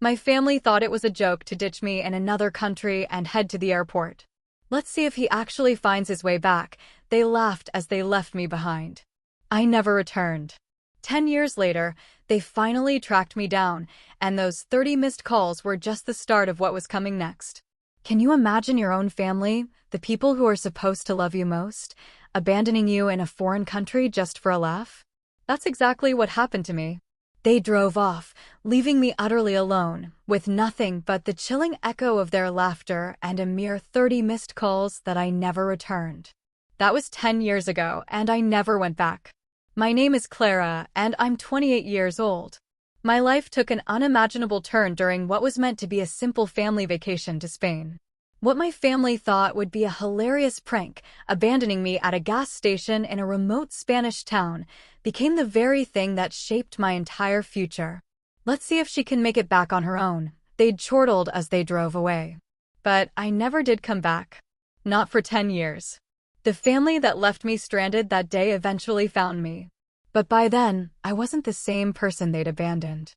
My family thought it was a joke to ditch me in another country and head to the airport. Let's see if he actually finds his way back. They laughed as they left me behind. I never returned. 10 years later, they finally tracked me down, and those 30 missed calls were just the start of what was coming next. Can you imagine your own family, the people who are supposed to love you most, abandoning you in a foreign country just for a laugh? That's exactly what happened to me. They drove off, leaving me utterly alone, with nothing but the chilling echo of their laughter and a mere 30 missed calls that I never returned. That was 10 years ago, and I never went back. My name is Clara, and I'm 28 years old. My life took an unimaginable turn during what was meant to be a simple family vacation to Spain. What my family thought would be a hilarious prank, abandoning me at a gas station in a remote Spanish town, became the very thing that shaped my entire future. Let's see if she can make it back on her own, they'd chortled as they drove away. But I never did come back. Not for 10 years. The family that left me stranded that day eventually found me. But by then, I wasn't the same person they'd abandoned.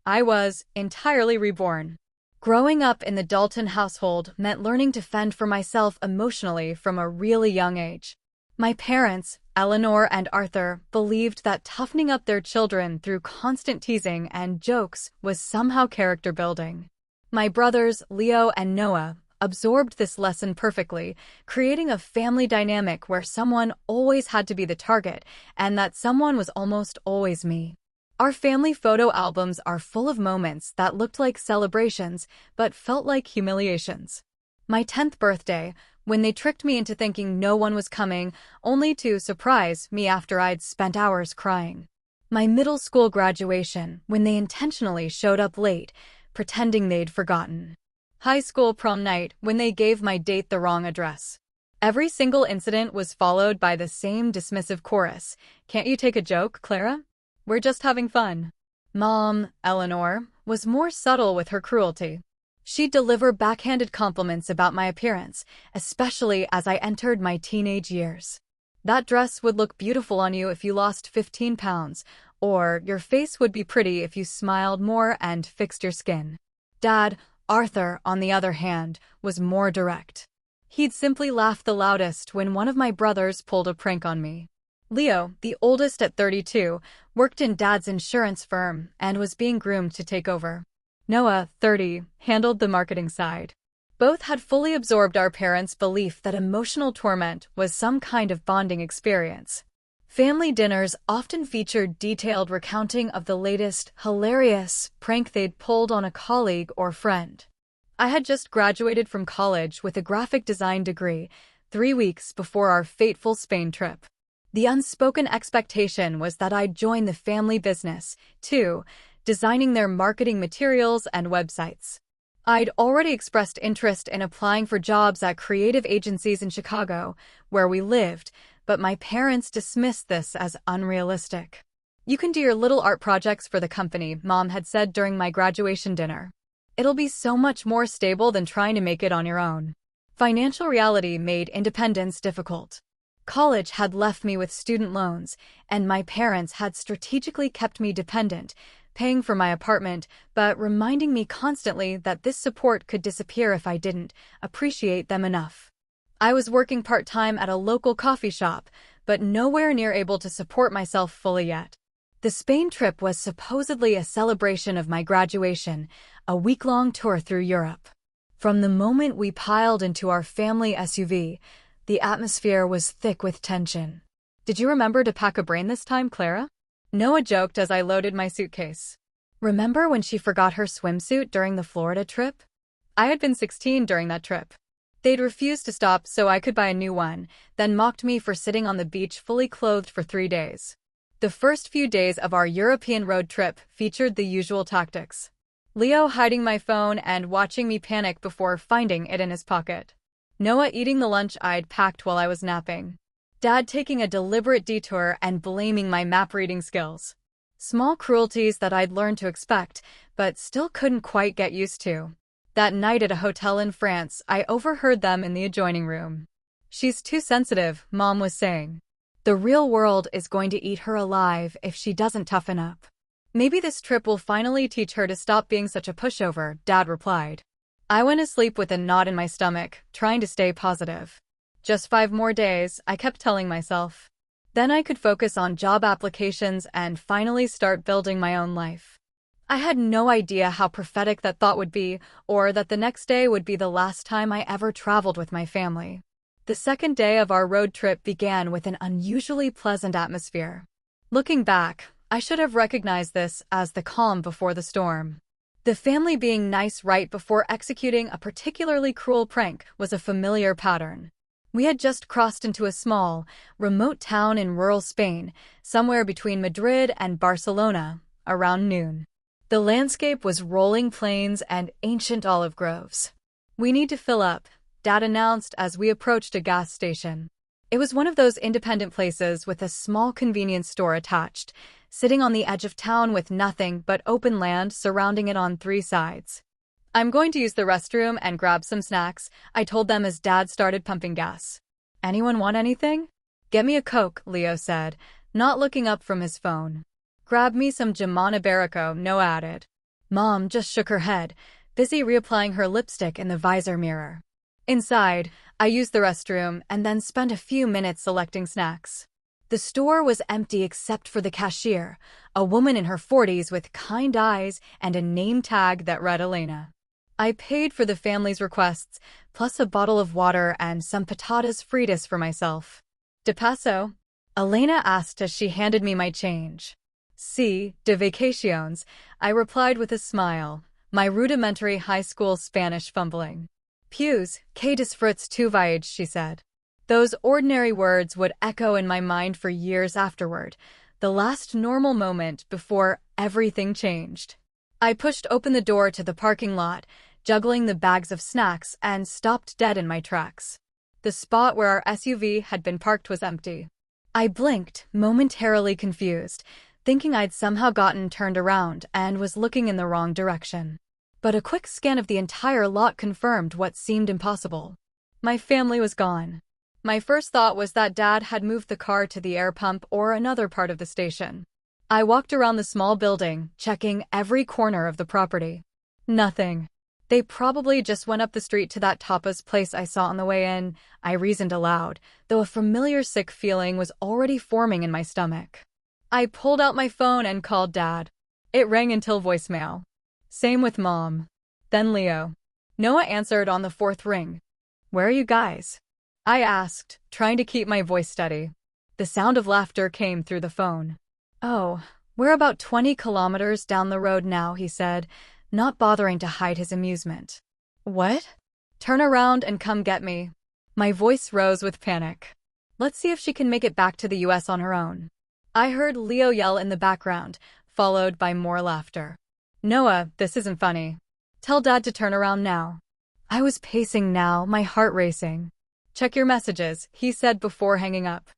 I was entirely reborn. Growing up in the Dalton household meant learning to fend for myself emotionally from a really young age. My parents, Eleanor and Arthur, believed that toughening up their children through constant teasing and jokes was somehow character building. My brothers, Leo and Noah, absorbed this lesson perfectly, creating a family dynamic where someone always had to be the target, and that someone was almost always me. Our family photo albums are full of moments that looked like celebrations, but felt like humiliations. My 10th birthday, when they tricked me into thinking no one was coming, only to surprise me after I'd spent hours crying. My middle school graduation, when they intentionally showed up late, pretending they'd forgotten. High school prom night, when they gave my date the wrong address. Every single incident was followed by the same dismissive chorus. Can't you take a joke, Clara? We're just having fun. Mom, Eleanor, was more subtle with her cruelty. She'd deliver backhanded compliments about my appearance, especially as I entered my teenage years. That dress would look beautiful on you if you lost 15 pounds, or your face would be pretty if you smiled more and fixed your skin. Dad, Arthur, on the other hand, was more direct. He'd simply laugh the loudest when one of my brothers pulled a prank on me. Leo, the oldest at 32, worked in Dad's insurance firm and was being groomed to take over. Noah, 30, handled the marketing side. Both had fully absorbed our parents' belief that emotional torment was some kind of bonding experience. Family dinners often featured detailed recounting of the latest, hilarious prank they'd pulled on a colleague or friend. I had just graduated from college with a graphic design degree, 3 weeks before our fateful Spain trip. The unspoken expectation was that I'd join the family business, too, designing their marketing materials and websites. I'd already expressed interest in applying for jobs at creative agencies in Chicago, where we lived, but my parents dismissed this as unrealistic. You can do your little art projects for the company, Mom had said during my graduation dinner. It'll be so much more stable than trying to make it on your own. Financial reality made independence difficult. College had left me with student loans, and my parents had strategically kept me dependent, paying for my apartment, but reminding me constantly that this support could disappear if I didn't appreciate them enough. I was working part-time at a local coffee shop, but nowhere near able to support myself fully yet. The Spain trip was supposedly a celebration of my graduation, a week-long tour through Europe. From the moment we piled into our family SUV, the atmosphere was thick with tension. Did you remember to pack a brain this time, Clara? Noah joked as I loaded my suitcase. Remember when she forgot her swimsuit during the Florida trip? I had been 16 during that trip. They'd refused to stop so I could buy a new one, then mocked me for sitting on the beach fully clothed for 3 days. The first few days of our European road trip featured the usual tactics. Leo hiding my phone and watching me panic before finding it in his pocket. Noah eating the lunch I'd packed while I was napping. Dad taking a deliberate detour and blaming my map-reading skills. Small cruelties that I'd learned to expect, but still couldn't quite get used to. That night at a hotel in France, I overheard them in the adjoining room. She's too sensitive, Mom was saying. The real world is going to eat her alive if she doesn't toughen up. Maybe this trip will finally teach her to stop being such a pushover, Dad replied. I went to sleep with a knot in my stomach, trying to stay positive. Just 5 more days, I kept telling myself. Then I could focus on job applications and finally start building my own life. I had no idea how prophetic that thought would be, or that the next day would be the last time I ever traveled with my family. The second day of our road trip began with an unusually pleasant atmosphere. Looking back, I should have recognized this as the calm before the storm. The family being nice right before executing a particularly cruel prank was a familiar pattern. We had just crossed into a small, remote town in rural Spain, somewhere between Madrid and Barcelona, around noon. The landscape was rolling plains and ancient olive groves. We need to fill up, Dad announced as we approached a gas station. It was one of those independent places with a small convenience store attached, sitting on the edge of town with nothing but open land surrounding it on 3 sides. I'm going to use the restroom and grab some snacks, I told them as Dad started pumping gas. Anyone want anything? Get me a Coke, Leo said, not looking up from his phone. Grab me some jamon iberico, Noah added. Mom just shook her head, busy reapplying her lipstick in the visor mirror. Inside, I used the restroom and then spent a few minutes selecting snacks. The store was empty except for the cashier, a woman in her 40s with kind eyes and a name tag that read Elena. I paid for the family's requests, plus a bottle of water and some patatas fritas for myself. De paso? Elena asked as she handed me my change. Sí, de vacaciones, I replied with a smile, my rudimentary high school Spanish fumbling. Pues, que disfrutes tu viaje, she said. Those ordinary words would echo in my mind for years afterward, the last normal moment before everything changed. I pushed open the door to the parking lot, juggling the bags of snacks, and stopped dead in my tracks. The spot where our SUV had been parked was empty. I blinked, momentarily confused, thinking I'd somehow gotten turned around and was looking in the wrong direction. But a quick scan of the entire lot confirmed what seemed impossible. My family was gone. My first thought was that Dad had moved the car to the air pump or another part of the station. I walked around the small building, checking every corner of the property. Nothing. They probably just went up the street to that tapas place I saw on the way in, I reasoned aloud, though a familiar sick feeling was already forming in my stomach. I pulled out my phone and called Dad. It rang until voicemail. Same with Mom. Then Leo. Noah answered on the 4th ring. Where are you guys? I asked, trying to keep my voice steady. The sound of laughter came through the phone. Oh, we're about 20 kilometers down the road now, he said, not bothering to hide his amusement. What? Turn around and come get me. My voice rose with panic. Let's see if she can make it back to the US on her own. I heard Leo yell in the background, followed by more laughter. Noah, this isn't funny. Tell Dad to turn around now. I was pacing now, my heart racing. Check your messages, he said before hanging up.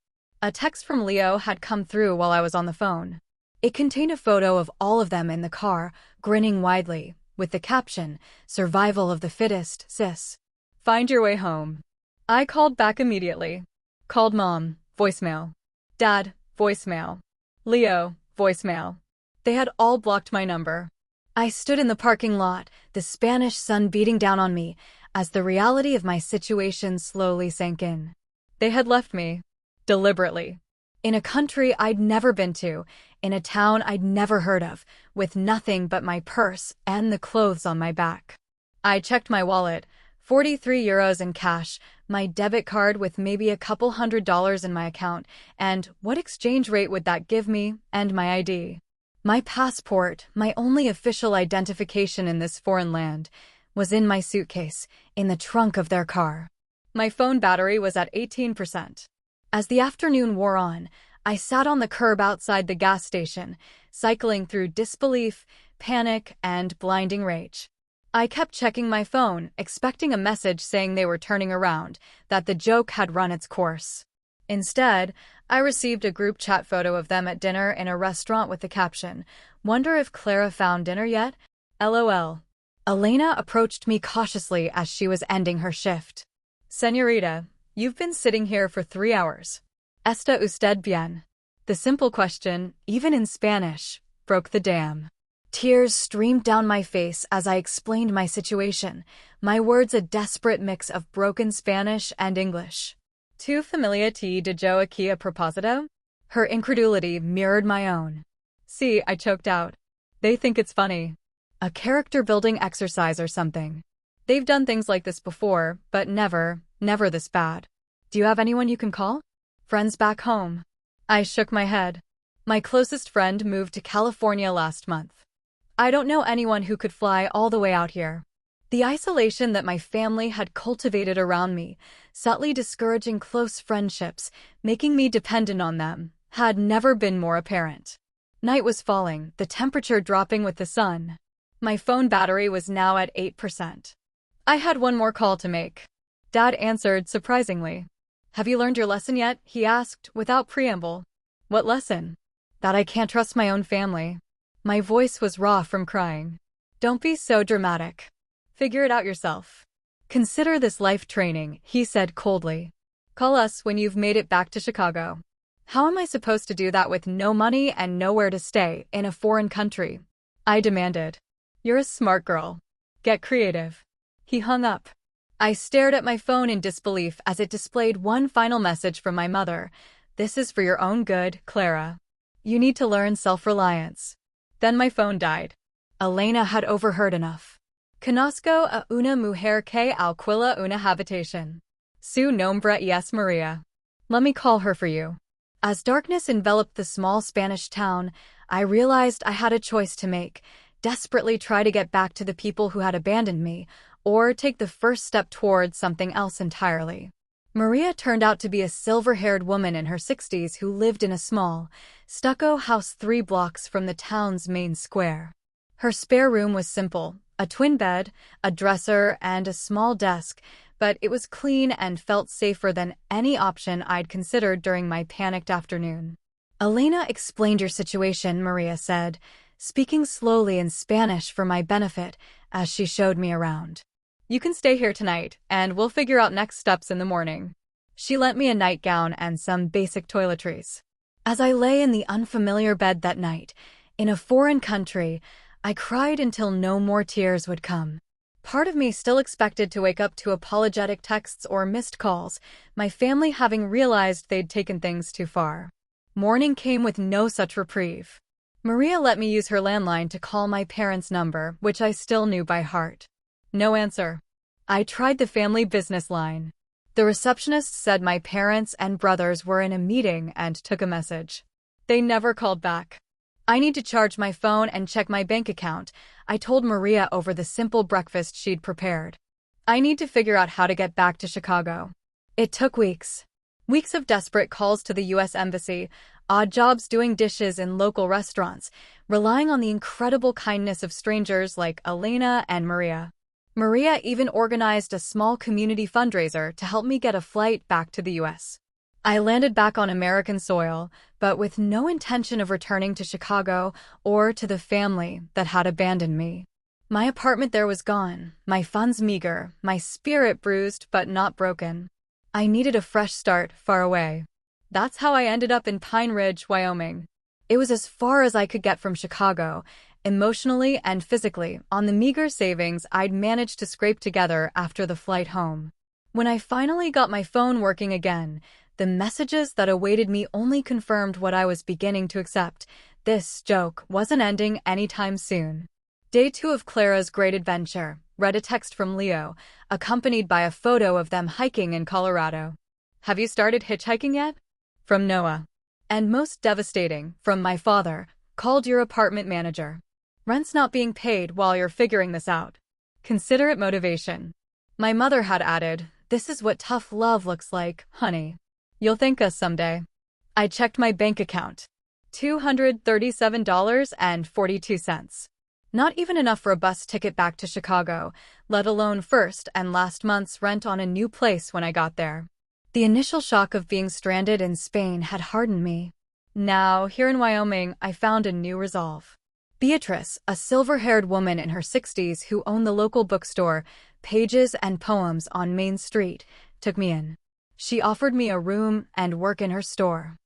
A text from Leo had come through while I was on the phone. It contained a photo of all of them in the car, grinning widely, with the caption, "Survival of the fittest, sis. Find your way home." I called back immediately. Called Mom, voicemail. Dad, voicemail. Leo, voicemail. They had all blocked my number. I stood in the parking lot, the Spanish sun beating down on me, as the reality of my situation slowly sank in. They had left me. Deliberately. In a country I'd never been to, in a town I'd never heard of, with nothing but my purse and the clothes on my back. I checked my wallet, 43 euros in cash, my debit card with maybe a couple $100 in my account, and what exchange rate would that give me, and my ID. My passport, my only official identification in this foreign land, was in my suitcase, in the trunk of their car. My phone battery was at 18%. As the afternoon wore on, I sat on the curb outside the gas station, cycling through disbelief, panic, and blinding rage. I kept checking my phone, expecting a message saying they were turning around, that the joke had run its course. Instead, I received a group chat photo of them at dinner in a restaurant with the caption, "Wonder if Clara found dinner yet? LOL." Elena approached me cautiously as she was ending her shift. "Señorita, you've been sitting here for 3 hours. ¿Está usted bien?" The simple question, even in Spanish, broke the dam. Tears streamed down my face as I explained my situation, my words a desperate mix of broken Spanish and English. Tu familia te dijo aquí a propósito? Her incredulity mirrored my own. See, I choked out. They think it's funny. A character-building exercise or something. They've done things like this before, but never this bad. Do you have anyone you can call? Friends back home? I shook my head. My closest friend moved to California last month. I don't know anyone who could fly all the way out here. The isolation that my family had cultivated around me, subtly discouraging close friendships, making me dependent on them, had never been more apparent. Night was falling, the temperature dropping with the sun. My phone battery was now at 8%. I had one more call to make. Dad answered surprisingly. Have you learned your lesson yet? He asked, without preamble. What lesson? That I can't trust my own family. My voice was raw from crying. Don't be so dramatic. Figure it out yourself. Consider this life training, he said coldly. Call us when you've made it back to Chicago. How am I supposed to do that with no money and nowhere to stay in a foreign country? I demanded. You're a smart girl. Get creative. He hung up. I stared at my phone in disbelief as it displayed one final message from my mother. This is for your own good, Clara. You need to learn self-reliance. Then my phone died. Elena had overheard enough. Conozco a una mujer que alquila una habitación. Su nombre es Maria. Let me call her for you. As darkness enveloped the small Spanish town, I realized I had a choice to make. Desperately try to get back to the people who had abandoned me, or take the first step towards something else entirely. Maria turned out to be a silver-haired woman in her 60s who lived in a small, stucco house 3 blocks from the town's main square. Her spare room was simple, a twin bed, a dresser, and a small desk, but it was clean and felt safer than any option I'd considered during my panicked afternoon. Elena explained your situation, Maria said, speaking slowly in Spanish for my benefit as she showed me around. You can stay here tonight, and we'll figure out next steps in the morning. She lent me a nightgown and some basic toiletries. As I lay in the unfamiliar bed that night, in a foreign country, I cried until no more tears would come. Part of me still expected to wake up to apologetic texts or missed calls, my family having realized they'd taken things too far. Morning came with no such reprieve. Maria let me use her landline to call my parents' number, which I still knew by heart. No answer. I tried the family business line. The receptionist said my parents and brothers were in a meeting and took a message. They never called back. I need to charge my phone and check my bank account, I told Maria over the simple breakfast she'd prepared. I need to figure out how to get back to Chicago. It took weeks. Weeks of desperate calls to the U.S. Embassy, odd jobs doing dishes in local restaurants, relying on the incredible kindness of strangers like Elena and Maria. Maria even organized a small community fundraiser to help me get a flight back to the U.S. I landed back on American soil, but with no intention of returning to Chicago or to the family that had abandoned me. My apartment there was gone, my funds meager, my spirit bruised but not broken. I needed a fresh start far away. That's how I ended up in Pine Ridge, Wyoming. It was as far as I could get from Chicago, emotionally and physically, on the meager savings I'd managed to scrape together after the flight home. When I finally got my phone working again, the messages that awaited me only confirmed what I was beginning to accept. This joke wasn't ending anytime soon. Day 2 of Clara's great adventure. Read a text from Leo, accompanied by a photo of them hiking in Colorado. Have you started hitchhiking yet? From Noah. And most devastating, from my father, called your apartment manager. Rent's not being paid while you're figuring this out. Consider it motivation. My mother had added, this is what tough love looks like, honey. You'll thank us someday. I checked my bank account. $237.42. Not even enough for a bus ticket back to Chicago, let alone first and last month's rent on a new place when I got there. The initial shock of being stranded in Spain had hardened me. Now, here in Wyoming, I found a new resolve. Beatrice, a silver-haired woman in her 60s who owned the local bookstore, Pages and Poems on Main Street, took me in. She offered me a room and work in her store.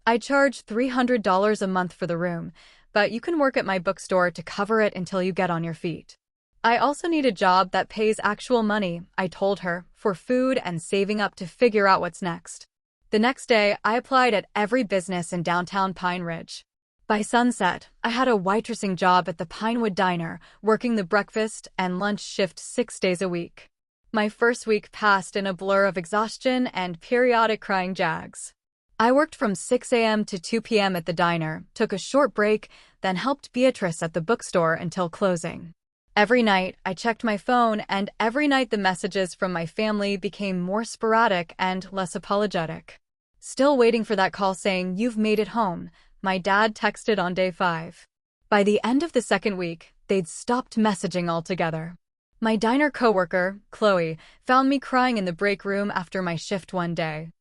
I charged $300 a month for the room, but you can work at my bookstore to cover it until you get on your feet. I also need a job that pays actual money, I told her, for food and saving up to figure out what's next. The next day, I applied at every business in downtown Pine Ridge. By sunset, I had a waitressing job at the Pinewood Diner, working the breakfast and lunch shift 6 days a week. My first week passed in a blur of exhaustion and periodic crying jags. I worked from 6 a.m. to 2 p.m. at the diner, took a short break, then helped Beatrice at the bookstore until closing. Every night, I checked my phone, and every night the messages from my family became more sporadic and less apologetic. Still waiting for that call saying, "You've made it home," my dad texted on day 5. By the end of the second week, they'd stopped messaging altogether. My diner coworker, Chloe, found me crying in the break room after my shift one day.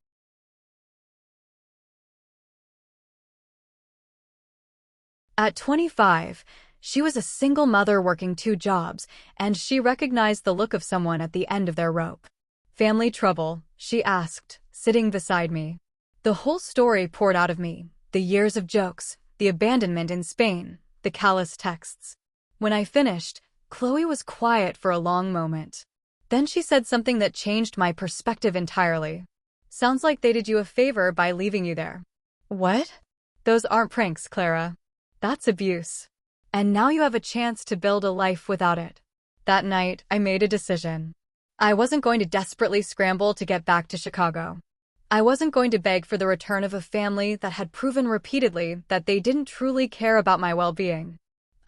At 25, she was a single mother working 2 jobs, and she recognized the look of someone at the end of their rope. "Family trouble?" she asked, sitting beside me. The whole story poured out of me, the years of jokes, the abandonment in Spain, the callous texts. When I finished, Chloe was quiet for a long moment. Then she said something that changed my perspective entirely. "Sounds like they did you a favor by leaving you there." "What?" "Those aren't pranks, Clara. That's abuse. And now you have a chance to build a life without it." That night, I made a decision. I wasn't going to desperately scramble to get back to Chicago. I wasn't going to beg for the return of a family that had proven repeatedly that they didn't truly care about my well-being.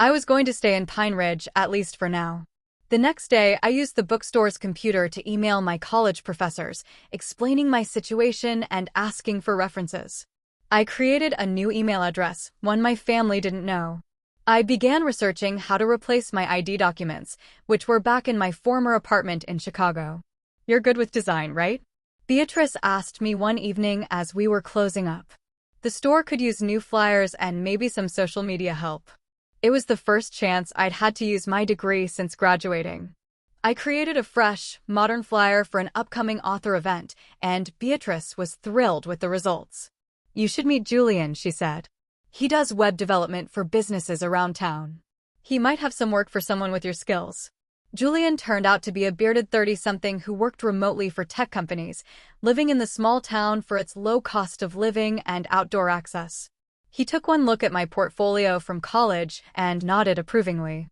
I was going to stay in Pine Ridge, at least for now. The next day, I used the bookstore's computer to email my college professors, explaining my situation and asking for references. I created a new email address, one my family didn't know. I began researching how to replace my ID documents, which were back in my former apartment in Chicago. "You're good with design, right?" Beatrice asked me one evening as we were closing up. The store could use new flyers and maybe some social media help. It was the first chance I'd had to use my degree since graduating. I created a fresh, modern flyer for an upcoming author event, and Beatrice was thrilled with the results. "You should meet Julian," she said. "He does web development for businesses around town. He might have some work for someone with your skills." Julian turned out to be a bearded 30-something who worked remotely for tech companies, living in the small town for its low cost of living and outdoor access. He took one look at my portfolio from college and nodded approvingly.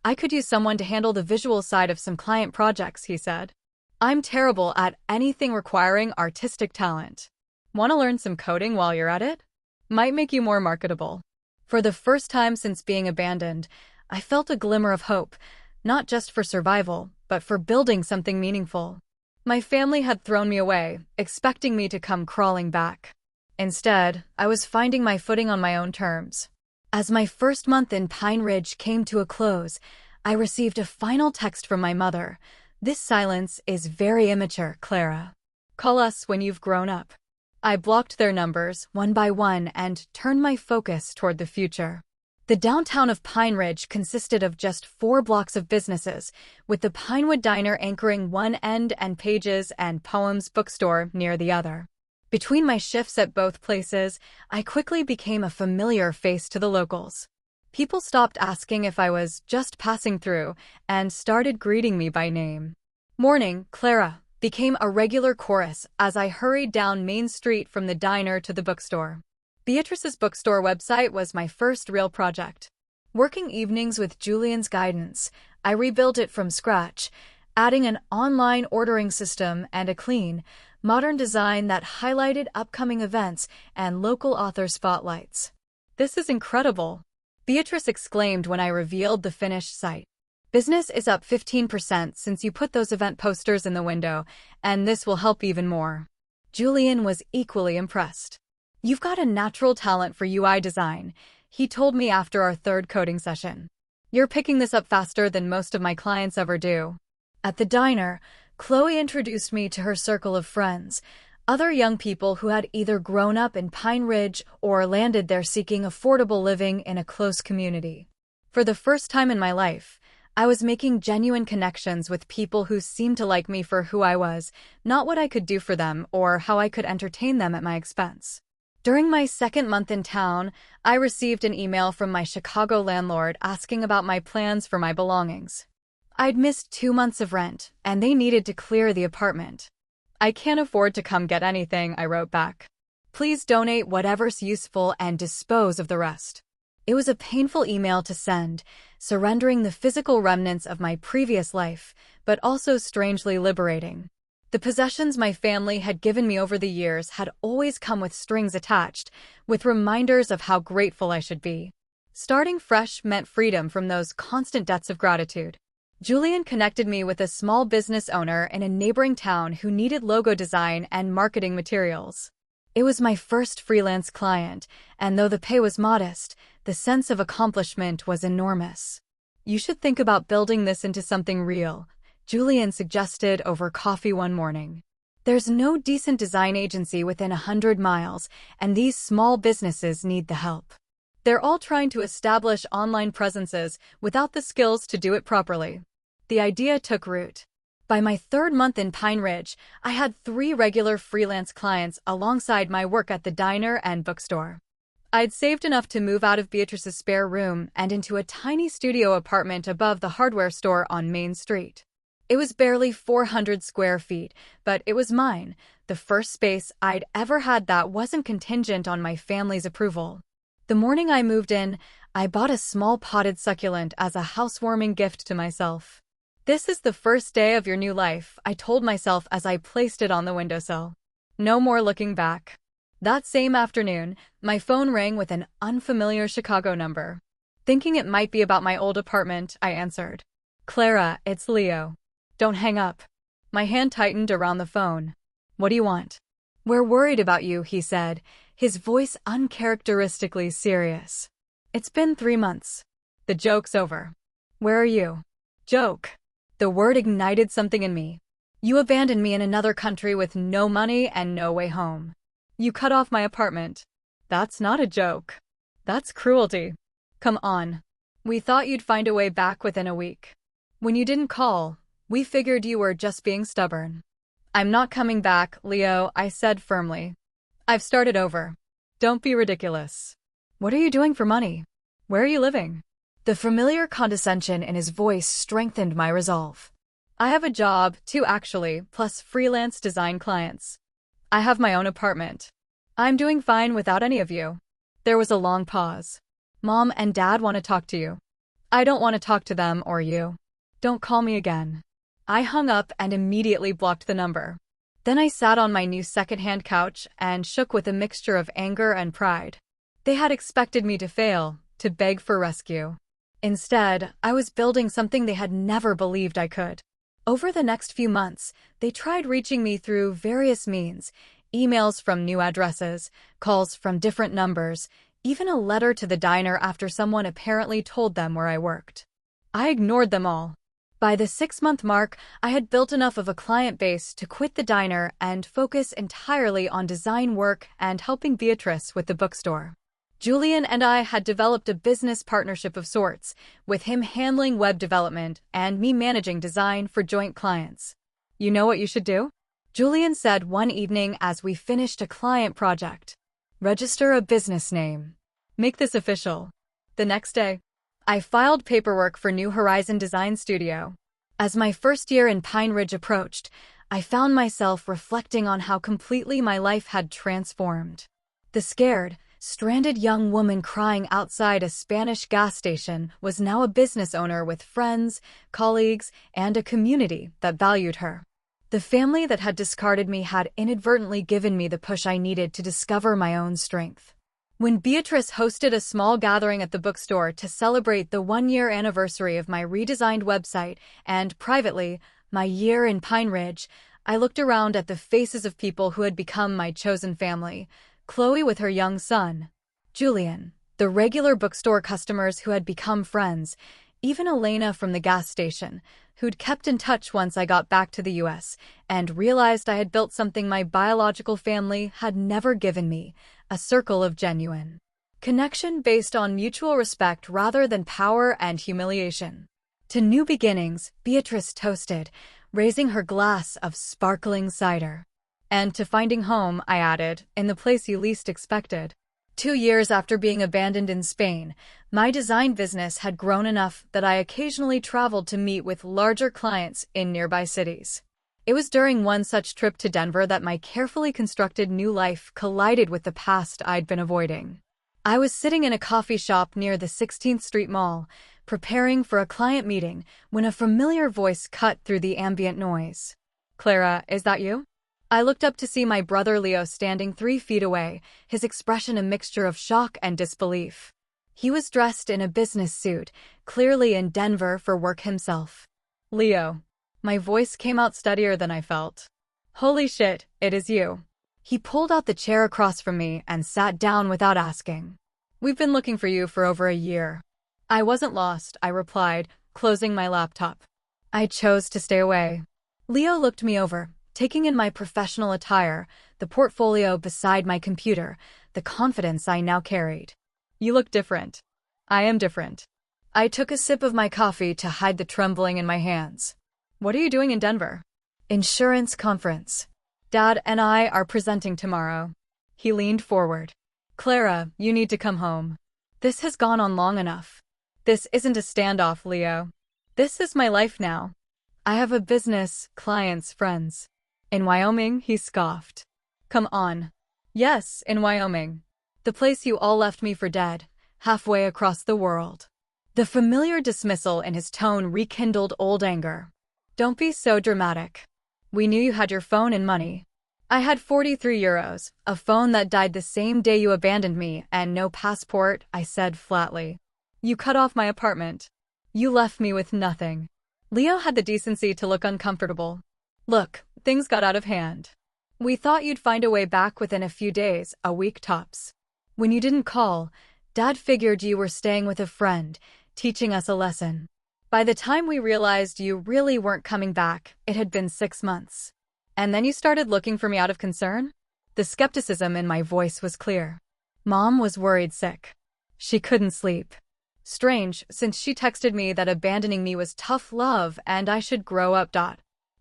"I could use someone to handle the visual side of some client projects," he said. "I'm terrible at anything requiring artistic talent. Want to learn some coding while you're at it? Might make you more marketable." For the first time since being abandoned, I felt a glimmer of hope, not just for survival, but for building something meaningful. My family had thrown me away, expecting me to come crawling back. Instead, I was finding my footing on my own terms. As my first month in Pine Ridge came to a close, I received a final text from my mother. "This silence is very immature, Clara. Call us when you've grown up." I blocked their numbers, one by one, and turned my focus toward the future. The downtown of Pine Ridge consisted of just 4 blocks of businesses, with the Pinewood Diner anchoring one end and Pages and Poems bookstore near the other. Between my shifts at both places, I quickly became a familiar face to the locals. People stopped asking if I was just passing through and started greeting me by name. "Morning, Clara," became a regular chorus as I hurried down Main Street from the diner to the bookstore. Beatrice's bookstore website was my first real project. Working evenings with Julian's guidance, I rebuilt it from scratch, adding an online ordering system and a clean, modern design that highlighted upcoming events and local author spotlights. "This is incredible," Beatrice exclaimed when I revealed the finished site. "Business is up 15% since you put those event posters in the window, and this will help even more." Julian was equally impressed. "You've got a natural talent for UI design," he told me after our 3rd coding session. "You're picking this up faster than most of my clients ever do." At the diner, Chloe introduced me to her circle of friends, other young people who had either grown up in Pine Ridge or landed there seeking affordable living in a close community. For the first time in my life, I was making genuine connections with people who seemed to like me for who I was, not what I could do for them or how I could entertain them at my expense. During my second month in town, I received an email from my Chicago landlord asking about my plans for my belongings. I'd missed 2 months of rent, and they needed to clear the apartment. "I can't afford to come get anything," I wrote back. "Please donate whatever's useful and dispose of the rest." It was a painful email to send, surrendering the physical remnants of my previous life, but also strangely liberating. The possessions my family had given me over the years had always come with strings attached, with reminders of how grateful I should be. Starting fresh meant freedom from those constant debts of gratitude. Julian connected me with a small business owner in a neighboring town who needed logo design and marketing materials. It was my first freelance client, and though the pay was modest, the sense of accomplishment was enormous. "You should think about building this into something real," Julian suggested over coffee one morning. "There's no decent design agency within 100 miles, and these small businesses need the help. They're all trying to establish online presences without the skills to do it properly." The idea took root. By my third month in Pine Ridge, I had 3 regular freelance clients alongside my work at the diner and bookstore. I'd saved enough to move out of Beatrice's spare room and into a tiny studio apartment above the hardware store on Main Street. It was barely 400 square feet, but it was mine, the first space I'd ever had that wasn't contingent on my family's approval. The morning I moved in, I bought a small potted succulent as a housewarming gift to myself. "This is the first day of your new life," I told myself as I placed it on the windowsill. No more looking back. That same afternoon, my phone rang with an unfamiliar Chicago number. Thinking it might be about my old apartment, I answered. "Clara, it's Leo. Don't hang up." My hand tightened around the phone. "What do you want?" "We're worried about you," he said, his voice uncharacteristically serious. "It's been 3 months. The joke's over." "Where are you?" "Joke." The word ignited something in me. "You abandoned me in another country with no money and no way home. You cut off my apartment." "That's not a joke. That's cruelty." "Come on. We thought you'd find a way back within a week. When you didn't call, we figured you were just being stubborn." "I'm not coming back, Leo," I said firmly. "I've started over. Don't be ridiculous." "What are you doing for money? Where are you living?" The familiar condescension in his voice strengthened my resolve. "I have a job, 2 actually, plus freelance design clients. I have my own apartment. I'm doing fine without any of you." There was a long pause. "Mom and Dad want to talk to you." "I don't want to talk to them or you. Don't call me again." I hung up and immediately blocked the number. Then I sat on my new second-hand couch and shook with a mixture of anger and pride. They had expected me to fail, to beg for rescue. Instead, I was building something they had never believed I could. Over the next few months, they tried reaching me through various means: emails from new addresses, calls from different numbers, even a letter to the diner after someone apparently told them where I worked. I ignored them all. By the 6-month mark, I had built enough of a client base to quit the diner and focus entirely on design work and helping Beatrice with the bookstore. Julian and I had developed a business partnership of sorts, with him handling web development and me managing design for joint clients. "You know what you should do?" Julian said one evening as we finished a client project. "Register a business name. Make this official." The next day, I filed paperwork for New Horizon Design Studio. As my first year in Pine Ridge approached, I found myself reflecting on how completely my life had transformed. The scared, stranded young woman crying outside a Spanish gas station was now a business owner with friends, colleagues, and a community that valued her. The family that had discarded me had inadvertently given me the push I needed to discover my own strength. When Beatrice hosted a small gathering at the bookstore to celebrate the 1-year anniversary of my redesigned website and, privately, my year in Pine Ridge, I looked around at the faces of people who had become my chosen family: Chloe with her young son, Julian, the regular bookstore customers who had become friends, even Elena from the gas station, who'd kept in touch once I got back to the US and realized I had built something my biological family had never given me: a circle of genuine connection based on mutual respect rather than power and humiliation. To new beginnings, Beatrice toasted, raising her glass of sparkling cider. And to finding home, I added, in the place you least expected. 2 years after being abandoned in Spain, my design business had grown enough that I occasionally traveled to meet with larger clients in nearby cities. It was during one such trip to Denver that my carefully constructed new life collided with the past I'd been avoiding. I was sitting in a coffee shop near the 16th Street Mall, preparing for a client meeting, when a familiar voice cut through the ambient noise. "Clara, is that you?" I looked up to see my brother Leo standing 3 feet away, his expression a mixture of shock and disbelief. He was dressed in a business suit, clearly in Denver for work himself. "Leo." My voice came out steadier than I felt. "Holy shit, it is you." He pulled out the chair across from me and sat down without asking. "We've been looking for you for over a year." "I wasn't lost," I replied, closing my laptop. "I chose to stay away." Leo looked me over, taking in my professional attire, the portfolio beside my computer, the confidence I now carried. "You look different." "I am different." I took a sip of my coffee to hide the trembling in my hands. "What are you doing in Denver?" "Insurance conference. Dad and I are presenting tomorrow." He leaned forward. "Clara, you need to come home. This has gone on long enough." "This isn't a standoff, Leo. This is my life now. I have a business, clients, friends." "In Wyoming?" he scoffed. "Come on." "Yes, in Wyoming. The place you all left me for dead, halfway across the world." The familiar dismissal in his tone rekindled old anger. "Don't be so dramatic. We knew you had your phone and money." "I had 43 euros, a phone that died the same day you abandoned me, and no passport," I said flatly. "You cut off my apartment. You left me with nothing." Leo had the decency to look uncomfortable. "Look, things got out of hand. We thought you'd find a way back within a few days, a week tops. When you didn't call, Dad figured you were staying with a friend, teaching us a lesson. By the time we realized you really weren't coming back, it had been 6 months. And then you started looking for me out of concern?" The skepticism in my voice was clear. "Mom was worried sick. She couldn't sleep. Strange, since she texted me that abandoning me was tough love and I should grow up.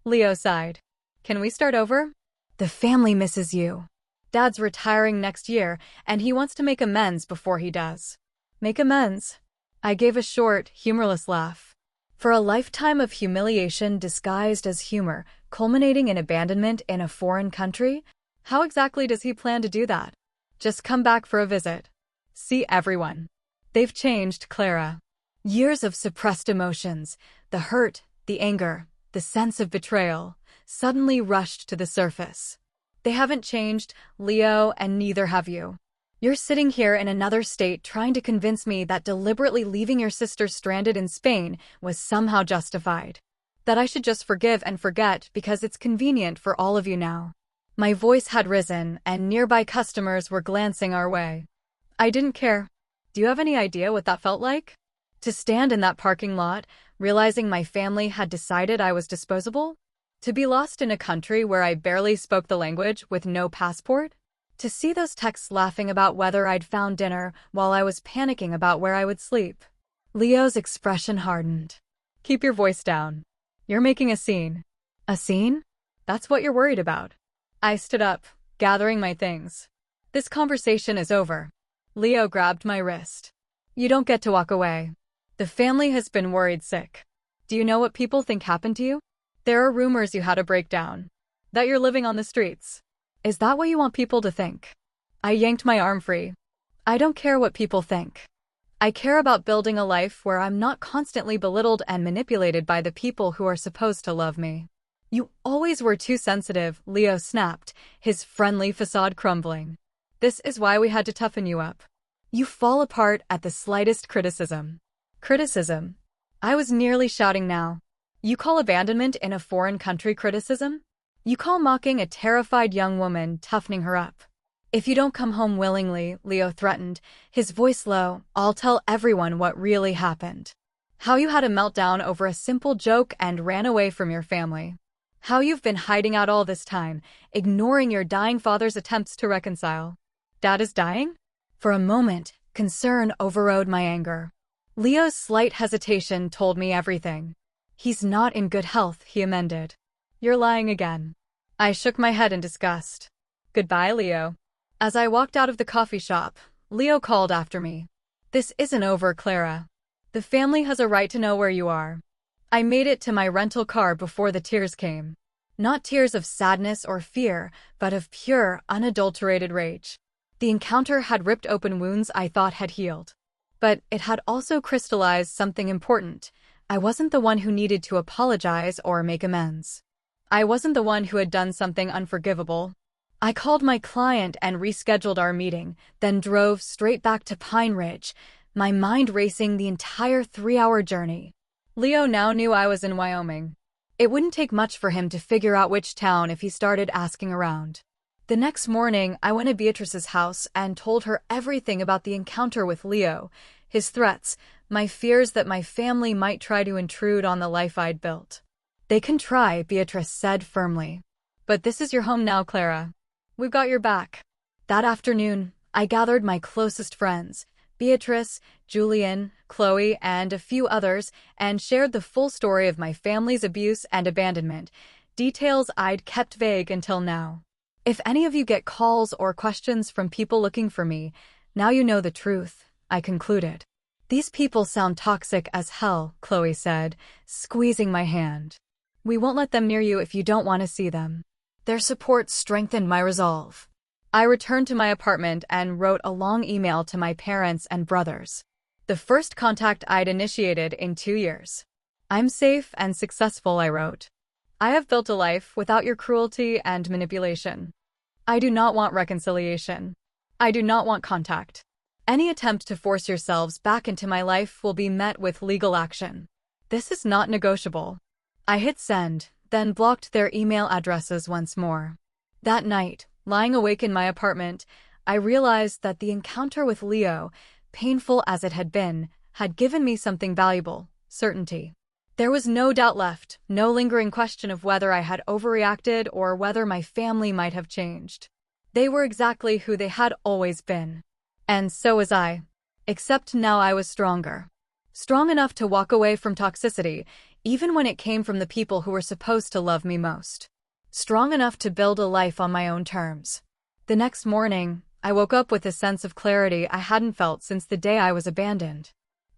Leo sighed. "Can we start over? The family misses you. Dad's retiring next year, and he wants to make amends before he does." "Make amends?" I gave a short, humorless laugh. For a lifetime of humiliation disguised as humor, culminating in abandonment in a foreign country? How exactly does he plan to do that? "Just come back for a visit. See everyone. They've changed, Clara." Years of suppressed emotions, the hurt, the anger, the sense of betrayal, suddenly rushed to the surface. "They haven't changed, Leo, and neither have you. You're sitting here in another state trying to convince me that deliberately leaving your sister stranded in Spain was somehow justified. That I should just forgive and forget because it's convenient for all of you now." My voice had risen, and nearby customers were glancing our way. I didn't care. Do you have any idea what that felt like? To stand in that parking lot, realizing my family had decided I was disposable? To be lost in a country where I barely spoke the language with no passport? To see those texts laughing about whether I'd found dinner while I was panicking about where I would sleep? Leo's expression hardened. "Keep your voice down. You're making a scene." "A scene? That's what you're worried about." I stood up, gathering my things. "This conversation is over." Leo grabbed my wrist. "You don't get to walk away. The family has been worried sick. Do you know what people think happened to you? There are rumors you had a breakdown. That you're living on the streets. Is that what you want people to think?" I yanked my arm free. "I don't care what people think. I care about building a life where I'm not constantly belittled and manipulated by the people who are supposed to love me." "You always were too sensitive," Leo snapped, his friendly facade crumbling. "This is why we had to toughen you up. You fall apart at the slightest criticism." "Criticism?" I was nearly shouting now. "You call abandonment in a foreign country criticism? You call mocking a terrified young woman toughening her up? If you don't come home willingly," Leo threatened, his voice low, "I'll tell everyone what really happened. How you had a meltdown over a simple joke and ran away from your family. How you've been hiding out all this time, ignoring your dying father's attempts to reconcile." "Dad is dying?" For a moment, concern overrode my anger. Leo's slight hesitation told me everything. "He's not in good health," he amended. "You're lying again." I shook my head in disgust. Goodbye, Leo. As I walked out of the coffee shop, Leo called after me. This isn't over, Clara. The family has a right to know where you are. I made it to my rental car before the tears came. Not tears of sadness or fear, but of pure, unadulterated rage. The encounter had ripped open wounds I thought had healed. But it had also crystallized something important. I wasn't the one who needed to apologize or make amends. I wasn't the one who had done something unforgivable. I called my client and rescheduled our meeting, then drove straight back to Pine Ridge, my mind racing the entire 3-hour journey. Leo now knew I was in Wyoming. It wouldn't take much for him to figure out which town if he started asking around. The next morning, I went to Beatrice's house and told her everything about the encounter with Leo, his threats, my fears that my family might try to intrude on the life I'd built. They can try, Beatrice said firmly. But this is your home now, Clara. We've got your back. That afternoon, I gathered my closest friends, Beatrice, Julian, Chloe, and a few others, and shared the full story of my family's abuse and abandonment, details I'd kept vague until now. If any of you get calls or questions from people looking for me, now you know the truth, I concluded. These people sound toxic as hell, Chloe said, squeezing my hand. We won't let them near you if you don't want to see them. Their support strengthened my resolve. I returned to my apartment and wrote a long email to my parents and brothers. The first contact I'd initiated in 2 years. I'm safe and successful, I wrote. I have built a life without your cruelty and manipulation. I do not want reconciliation. I do not want contact. Any attempt to force yourselves back into my life will be met with legal action. This is not negotiable. I hit send, then blocked their email addresses once more. That night, lying awake in my apartment, I realized that the encounter with Leo, painful as it had been, had given me something valuable: certainty. There was no doubt left, no lingering question of whether I had overreacted or whether my family might have changed. They were exactly who they had always been. And so was I. Except now I was stronger. Strong enough to walk away from toxicity, even when it came from the people who were supposed to love me most. Strong enough to build a life on my own terms. The next morning, I woke up with a sense of clarity I hadn't felt since the day I was abandoned.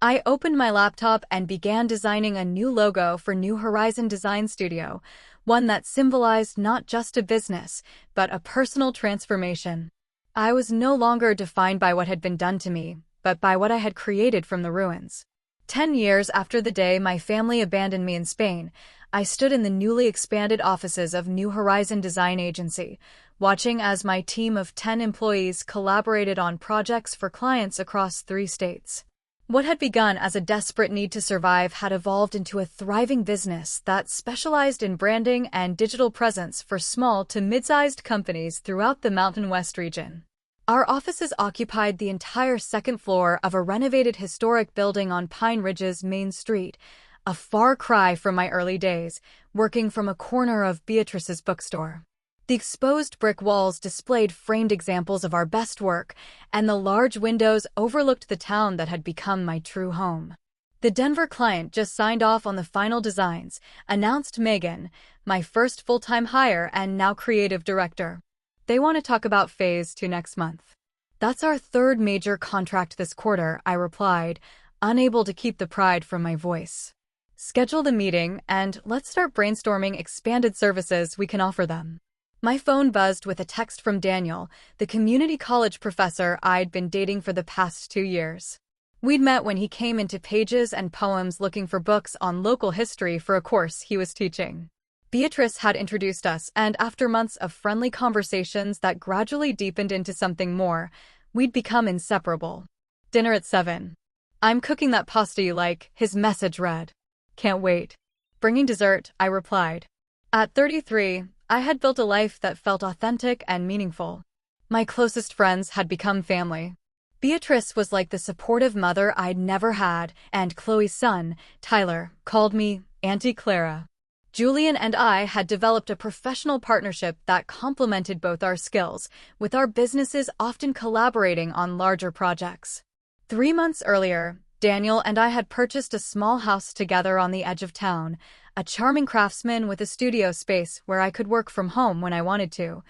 I opened my laptop and began designing a new logo for New Horizon Design Studio, one that symbolized not just a business, but a personal transformation. I was no longer defined by what had been done to me, but by what I had created from the ruins. 10 years after the day my family abandoned me in Spain, I stood in the newly expanded offices of New Horizon Design Agency, watching as my team of 10 employees collaborated on projects for clients across 3 states. What had begun as a desperate need to survive had evolved into a thriving business that specialized in branding and digital presence for small to mid-sized companies throughout the Mountain West region. Our offices occupied the entire second floor of a renovated historic building on Pine Ridge's Main Street, a far cry from my early days, working from a corner of Beatrice's bookstore. The exposed brick walls displayed framed examples of our best work, and the large windows overlooked the town that had become my true home. The Denver client just signed off on the final designs, announced Megan, my first full-time hire and now creative director. They want to talk about phase 2 next month. That's our 3rd major contract this quarter, I replied, unable to keep the pride from my voice. Schedule the meeting and let's start brainstorming expanded services we can offer them. My phone buzzed with a text from Daniel, the community college professor I'd been dating for the past 2 years. We'd met when he came into Pages and Poems looking for books on local history for a course he was teaching. Beatrice had introduced us, and after months of friendly conversations that gradually deepened into something more, we'd become inseparable. Dinner at 7. I'm cooking that pasta you like, his message read. Can't wait. Bringing dessert, I replied. At 33, I had built a life that felt authentic and meaningful. My closest friends had become family. Beatrice was like the supportive mother I'd never had, and Chloe's son, Tyler, called me Auntie Clara. Julian and I had developed a professional partnership that complemented both our skills, with our businesses often collaborating on larger projects. 3 months earlier, Daniel and I had purchased a small house together on the edge of town, a charming craftsman with a studio space where I could work from home when I wanted to,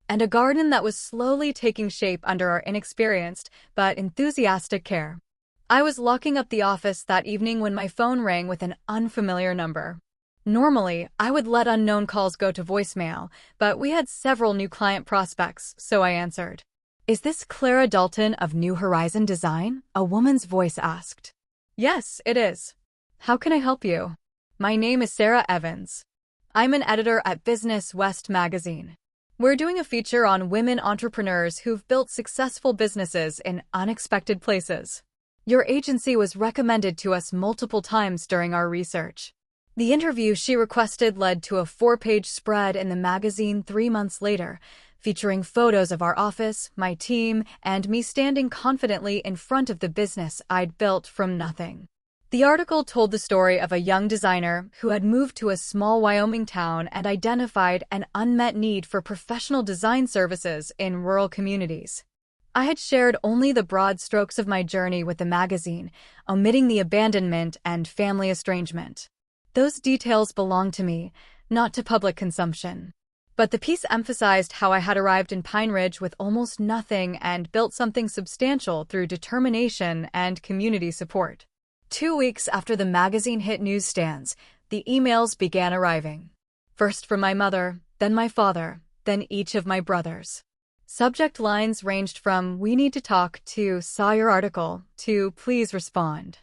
and a garden that was slowly taking shape under our inexperienced but enthusiastic care. I was locking up the office that evening when my phone rang with an unfamiliar number. Normally, I would let unknown calls go to voicemail, but we had several new client prospects, so I answered. "Is this Clara Dalton of New Horizon Design?" a woman's voice asked. "Yes, it is. How can I help you?" "My name is Sarah Evans. I'm an editor at Business West magazine. We're doing a feature on women entrepreneurs who've built successful businesses in unexpected places. Your agency was recommended to us multiple times during our research." The interview she requested led to a 4-page spread in the magazine 3 months later, featuring photos of our office, my team, and me standing confidently in front of the business I'd built from nothing. The article told the story of a young designer who had moved to a small Wyoming town and identified an unmet need for professional design services in rural communities. I had shared only the broad strokes of my journey with the magazine, omitting the abandonment and family estrangement. Those details belonged to me, not to public consumption. But the piece emphasized how I had arrived in Pine Ridge with almost nothing and built something substantial through determination and community support. 2 weeks after the magazine hit newsstands, the emails began arriving. First from my mother, then my father, then each of my brothers. Subject lines ranged from "We need to talk" to "Saw your article" to "Please respond."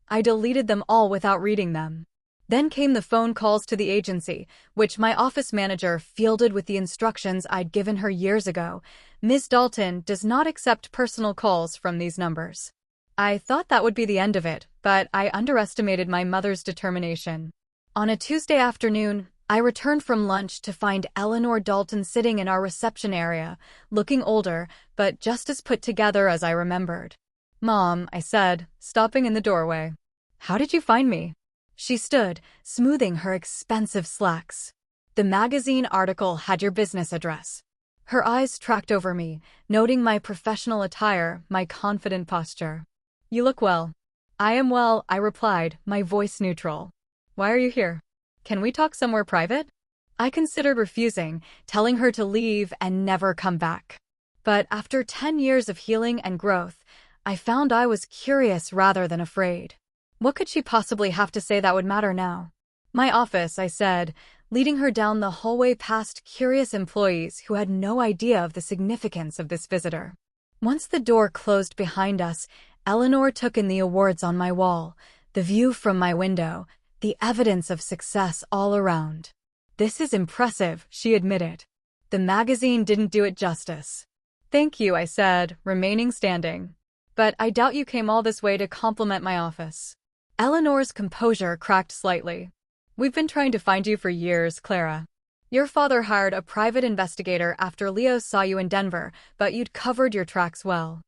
I deleted them all without reading them. Then came the phone calls to the agency, which my office manager fielded with the instructions I'd given her years ago. "Ms. Dalton does not accept personal calls from these numbers." I thought that would be the end of it, but I underestimated my mother's determination. On a Tuesday afternoon, I returned from lunch to find Eleanor Dalton sitting in our reception area, looking older, but just as put together as I remembered. "Mom," I said, stopping in the doorway. "How did you find me?" She stood, smoothing her expensive slacks. "The magazine article had your business address." Her eyes tracked over me, noting my professional attire, my confident posture. "You look well." "I am well," I replied, my voice neutral. "Why are you here? Can we talk somewhere private?" I considered refusing, telling her to leave and never come back. But after 10 years of healing and growth, I found I was curious rather than afraid. What could she possibly have to say that would matter now? "My office," I said, leading her down the hallway past curious employees who had no idea of the significance of this visitor. Once the door closed behind us, Eleanor took in the awards on my wall, the view from my window, the evidence of success all around. "This is impressive," she admitted. "The magazine didn't do it justice." "Thank you," I said, remaining standing. "But I doubt you came all this way to compliment my office." Eleanor's composure cracked slightly. "We've been trying to find you for years, Clara. Your father hired a private investigator after Leo saw you in Denver, but you'd covered your tracks well."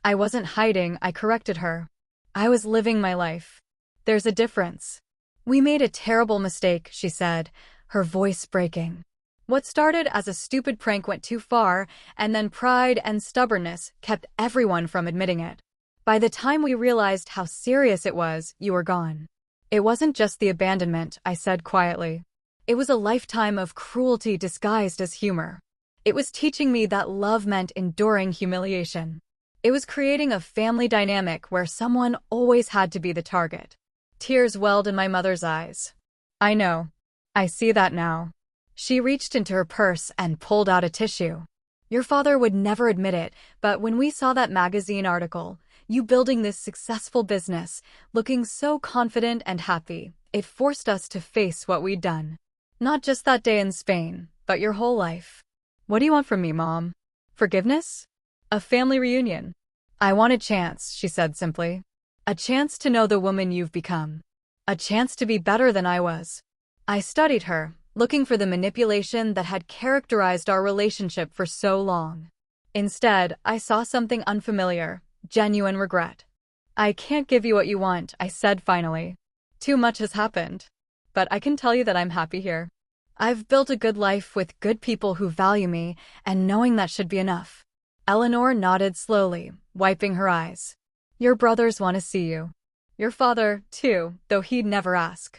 I wasn't hiding, I corrected her. I was living my life. "There's a difference." "We made a terrible mistake," she said, her voice breaking. "What started as a stupid prank went too far, and then pride and stubbornness kept everyone from admitting it. By the time we realized how serious it was, you were gone." "It wasn't just the abandonment," I said quietly. "It was a lifetime of cruelty disguised as humor. It was teaching me that love meant enduring humiliation. It was creating a family dynamic where someone always had to be the target." Tears welled in my mother's eyes. "I know. I see that now." She reached into her purse and pulled out a tissue. "Your father would never admit it, but when we saw that magazine article, you building this successful business, looking so confident and happy, it forced us to face what we'd done. Not just that day in Spain, but your whole life." "What do you want from me, Mom? Forgiveness? A family reunion?" "I want a chance," she said simply. "A chance to know the woman you've become. A chance to be better than I was." I studied her, looking for the manipulation that had characterized our relationship for so long. Instead, I saw something unfamiliar, genuine regret. "I can't give you what you want," I said finally. "Too much has happened. But I can tell you that I'm happy here. I've built a good life with good people who value me, and knowing that should be enough." Eleanor nodded slowly, wiping her eyes. "Your brothers want to see you." Your father, too, though he'd never ask.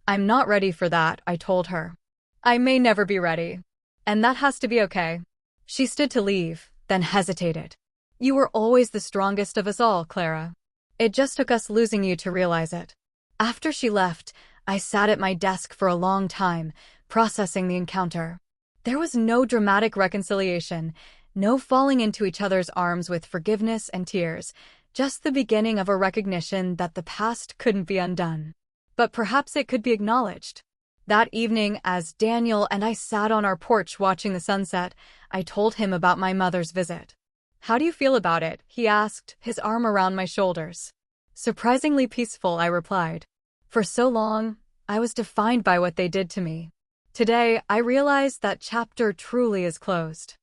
I'm not ready for that, I told her. I may never be ready. And that has to be okay. She stood to leave, then hesitated. You were always the strongest of us all, Clara. It just took us losing you to realize it. After she left, I sat at my desk for a long time, processing the encounter. There was no dramatic reconciliation, no falling into each other's arms with forgiveness and tears, just the beginning of a recognition that the past couldn't be undone. But perhaps it could be acknowledged. That evening, as Daniel and I sat on our porch watching the sunset, I told him about my mother's visit. How do you feel about it? He asked, his arm around my shoulders. Surprisingly peaceful, I replied. For so long, I was defined by what they did to me. Today, I realize that chapter truly is closed.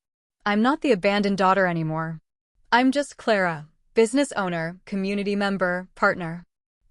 I'm not the abandoned daughter anymore. I'm just Clara, business owner, community member, partner.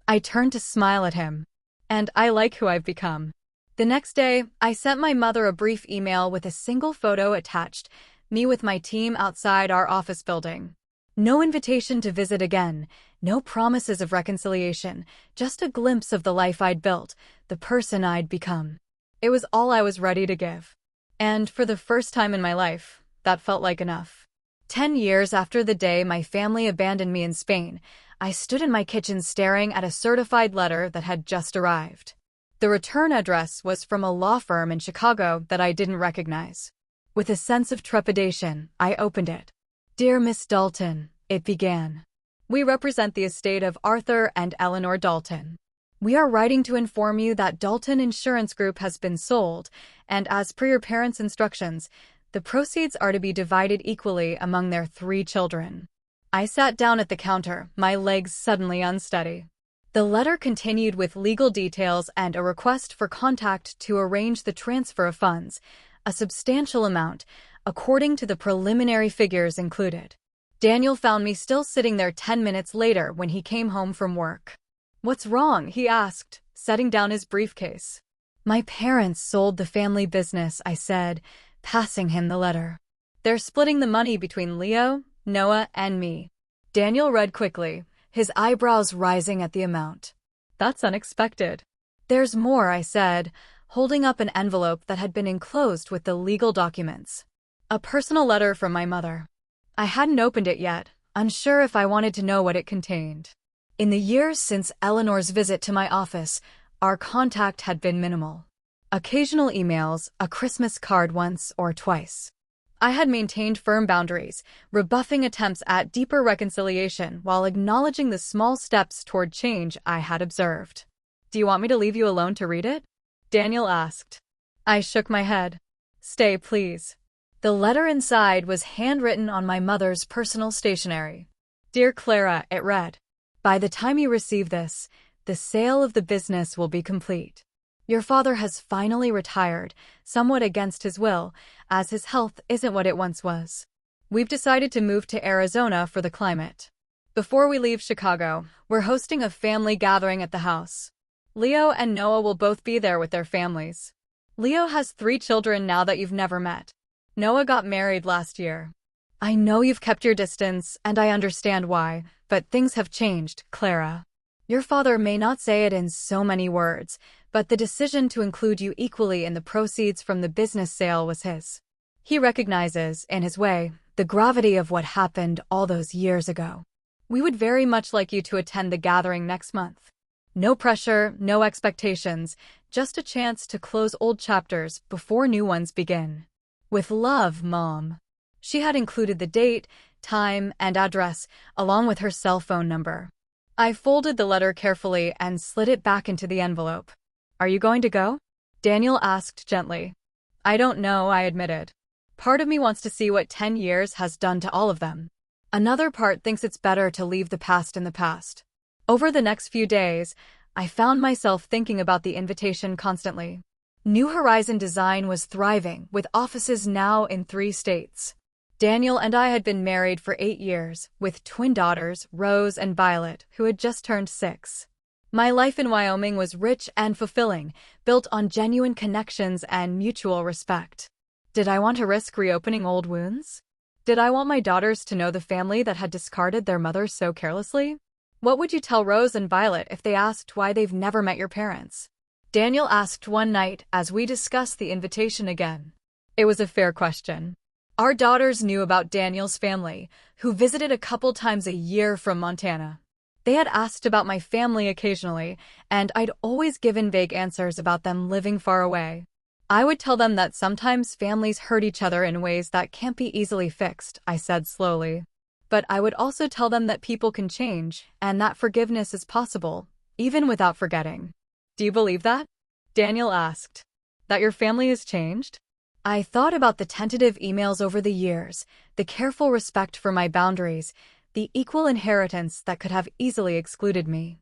I turned to smile at him. And I like who I've become. The next day, I sent my mother a brief email with a single photo attached, me with my team outside our office building. No invitation to visit again, no promises of reconciliation, just a glimpse of the life I'd built, the person I'd become. It was all I was ready to give. And for the first time in my life, that felt like enough. 10 years after the day my family abandoned me in Spain, I stood in my kitchen staring at a certified letter that had just arrived. The return address was from a law firm in Chicago that I didn't recognize. With a sense of trepidation, I opened it. Dear Miss Dalton, it began. We represent the estate of Arthur and Eleanor Dalton. We are writing to inform you that Dalton Insurance Group has been sold, and as per your parents' instructions, the proceeds are to be divided equally among their 3 children. I sat down at the counter, my legs suddenly unsteady. The letter continued with legal details and a request for contact to arrange the transfer of funds, a substantial amount, according to the preliminary figures included. Daniel found me still sitting there 10 minutes later when he came home from work. What's wrong? He asked, setting down his briefcase. My parents sold the family business, I said, passing him the letter. They're splitting the money between Leo, Noah, and me. Daniel read quickly, his eyebrows rising at the amount. That's unexpected. There's more, I said, holding up an envelope that had been enclosed with the legal documents. A personal letter from my mother. I hadn't opened it yet, unsure if I wanted to know what it contained. In the years since Eleanor's visit to my office, our contact had been minimal. Occasional emails, a Christmas card once or twice. I had maintained firm boundaries, rebuffing attempts at deeper reconciliation while acknowledging the small steps toward change I had observed. Do you want me to leave you alone to read it? Daniel asked. I shook my head. Stay, please. The letter inside was handwritten on my mother's personal stationery. Dear Clara, it read. By the time you receive this, the sale of the business will be complete. Your father has finally retired, somewhat against his will, as his health isn't what it once was. We've decided to move to Arizona for the climate. Before we leave Chicago, we're hosting a family gathering at the house. Leo and Noah will both be there with their families. Leo has 3 children now that you've never met. Noah got married last year. I know you've kept your distance, and I understand why, but things have changed, Clara. Your father may not say it in so many words, but the decision to include you equally in the proceeds from the business sale was his. He recognizes, in his way, the gravity of what happened all those years ago. We would very much like you to attend the gathering next month. No pressure, no expectations, just a chance to close old chapters before new ones begin. With love, Mom. She had included the date, time, and address, along with her cell phone number. I folded the letter carefully and slid it back into the envelope. Are you going to go? Daniel asked gently. I don't know, I admitted. Part of me wants to see what 10 years has done to all of them. Another part thinks it's better to leave the past in the past. Over the next few days, I found myself thinking about the invitation constantly. New Horizon Design was thriving, with offices now in 3 states. Daniel and I had been married for 8 years, with twin daughters, Rose and Violet, who had just turned 6. My life in Wyoming was rich and fulfilling, built on genuine connections and mutual respect. Did I want to risk reopening old wounds? Did I want my daughters to know the family that had discarded their mother so carelessly? What would you tell Rose and Violet if they asked why they've never met your parents? Daniel asked one night as we discussed the invitation again. It was a fair question. Our daughters knew about Daniel's family, who visited a couple times a year from Montana. They had asked about my family occasionally, and I'd always given vague answers about them living far away. I would tell them that sometimes families hurt each other in ways that can't be easily fixed, I said slowly. But I would also tell them that people can change, and that forgiveness is possible, even without forgetting. Do you believe that? Daniel asked. That your family has changed? I thought about the tentative emails over the years, the careful respect for my boundaries, the equal inheritance that could have easily excluded me.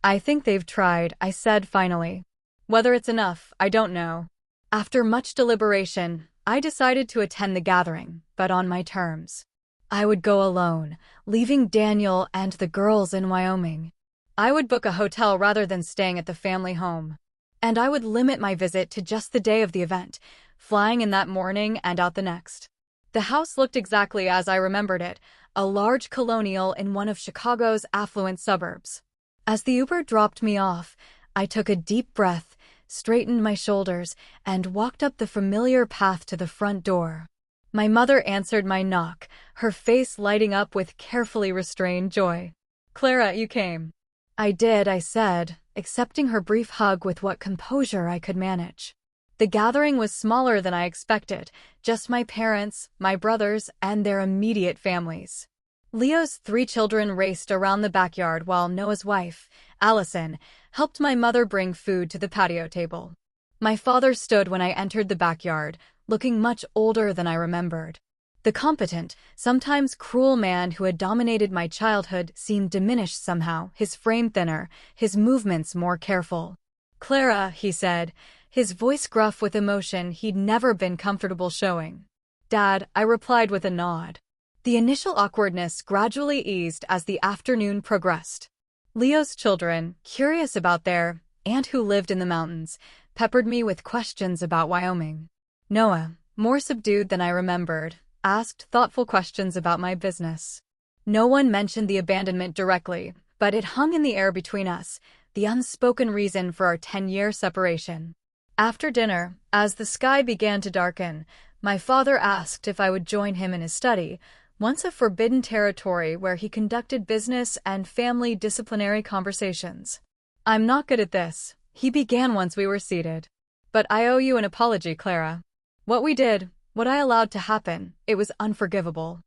I think they've tried, I said finally. Whether it's enough, I don't know. After much deliberation, I decided to attend the gathering, but on my terms. I would go alone, leaving Daniel and the girls in Wyoming. I would book a hotel rather than staying at the family home. And I would limit my visit to just the day of the event, flying in that morning and out the next. The house looked exactly as I remembered it, a large colonial in one of Chicago's affluent suburbs. As the Uber dropped me off, I took a deep breath, straightened my shoulders, and walked up the familiar path to the front door. My mother answered my knock, her face lighting up with carefully restrained joy. "Clara, you came." "I did," I said, accepting her brief hug with what composure I could manage. The gathering was smaller than I expected, just my parents, my brothers, and their immediate families. Leo's 3 children raced around the backyard while Noah's wife, Allison, helped my mother bring food to the patio table. My father stood when I entered the backyard, looking much older than I remembered. The competent, sometimes cruel man who had dominated my childhood seemed diminished somehow, his frame thinner, his movements more careful. "Clara," he said, his voice gruff with emotion he'd never been comfortable showing. "Dad," I replied with a nod. The initial awkwardness gradually eased as the afternoon progressed. Leo's children, curious about their aunt who lived in the mountains, peppered me with questions about Wyoming. Noah, more subdued than I remembered, asked thoughtful questions about my business. No one mentioned the abandonment directly, but it hung in the air between us, the unspoken reason for our 10-year separation. After dinner, as the sky began to darken, my father asked if I would join him in his study, once a forbidden territory where he conducted business and family disciplinary conversations. "I'm not good at this," he began once we were seated. "But I owe you an apology, Clara. What we did, what I allowed to happen, it was unforgivable."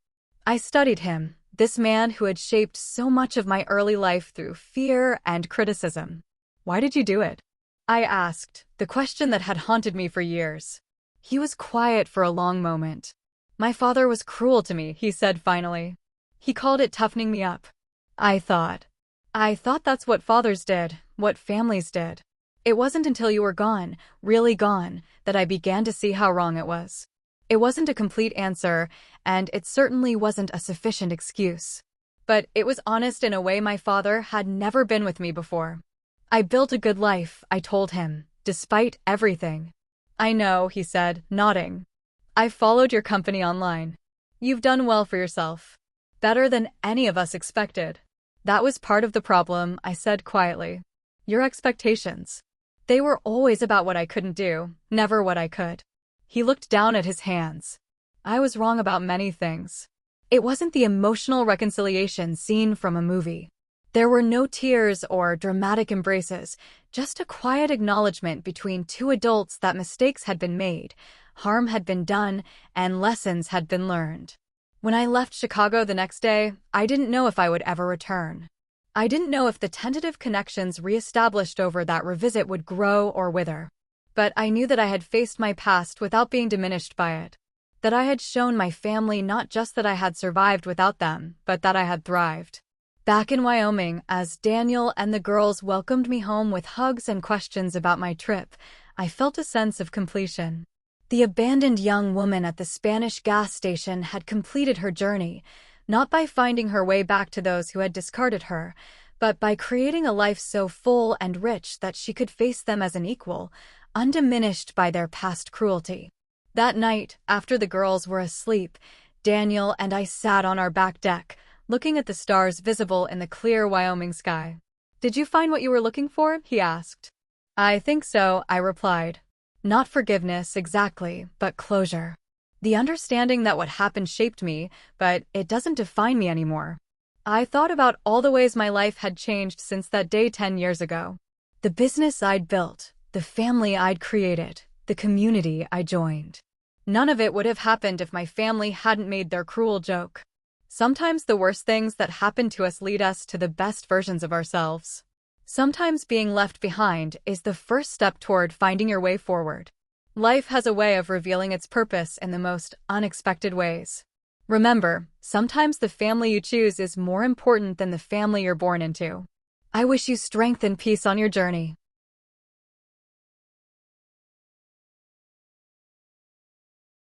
I studied him, this man who had shaped so much of my early life through fear and criticism. "Why did you do it?" I asked, the question that had haunted me for years. He was quiet for a long moment. "My father was cruel to me," he said finally. "He called it toughening me up." I thought that's what fathers did, what families did. It wasn't until you were gone, really gone, that I began to see how wrong it was. It wasn't a complete answer, and it certainly wasn't a sufficient excuse. But it was honest in a way my father had never been with me before. "I built a good life," I told him, despite everything. "I know," he said, nodding. "I followed your company online. You've done well for yourself. Better than any of us expected." "That was part of the problem," I said quietly. "Your expectations. They were always about what I couldn't do, never what I could." He looked down at his hands. "I was wrong about many things." It wasn't the emotional reconciliation scene from a movie. There were no tears or dramatic embraces, just a quiet acknowledgement between 2 adults that mistakes had been made, harm had been done, and lessons had been learned. When I left Chicago the next day, I didn't know if I would ever return. I didn't know if the tentative connections re-established over that revisit would grow or wither. But I knew that I had faced my past without being diminished by it. That I had shown my family not just that I had survived without them, but that I had thrived. Back in Wyoming, as Daniel and the girls welcomed me home with hugs and questions about my trip, I felt a sense of completion. The abandoned young woman at the Spanish gas station had completed her journey, not by finding her way back to those who had discarded her, but by creating a life so full and rich that she could face them as an equal, undiminished by their past cruelty. That night, after the girls were asleep, Daniel and I sat on our back deck, looking at the stars visible in the clear Wyoming sky. "Did you find what you were looking for?" he asked. "I think so," I replied. "Not forgiveness exactly, but closure. The understanding that what happened shaped me, but it doesn't define me anymore." I thought about all the ways my life had changed since that day 10 years ago. The business I'd built, the family I'd created, the community I joined. None of it would have happened if my family hadn't made their cruel joke. Sometimes the worst things that happen to us lead us to the best versions of ourselves. Sometimes being left behind is the first step toward finding your way forward. Life has a way of revealing its purpose in the most unexpected ways. Remember, sometimes the family you choose is more important than the family you're born into. I wish you strength and peace on your journey.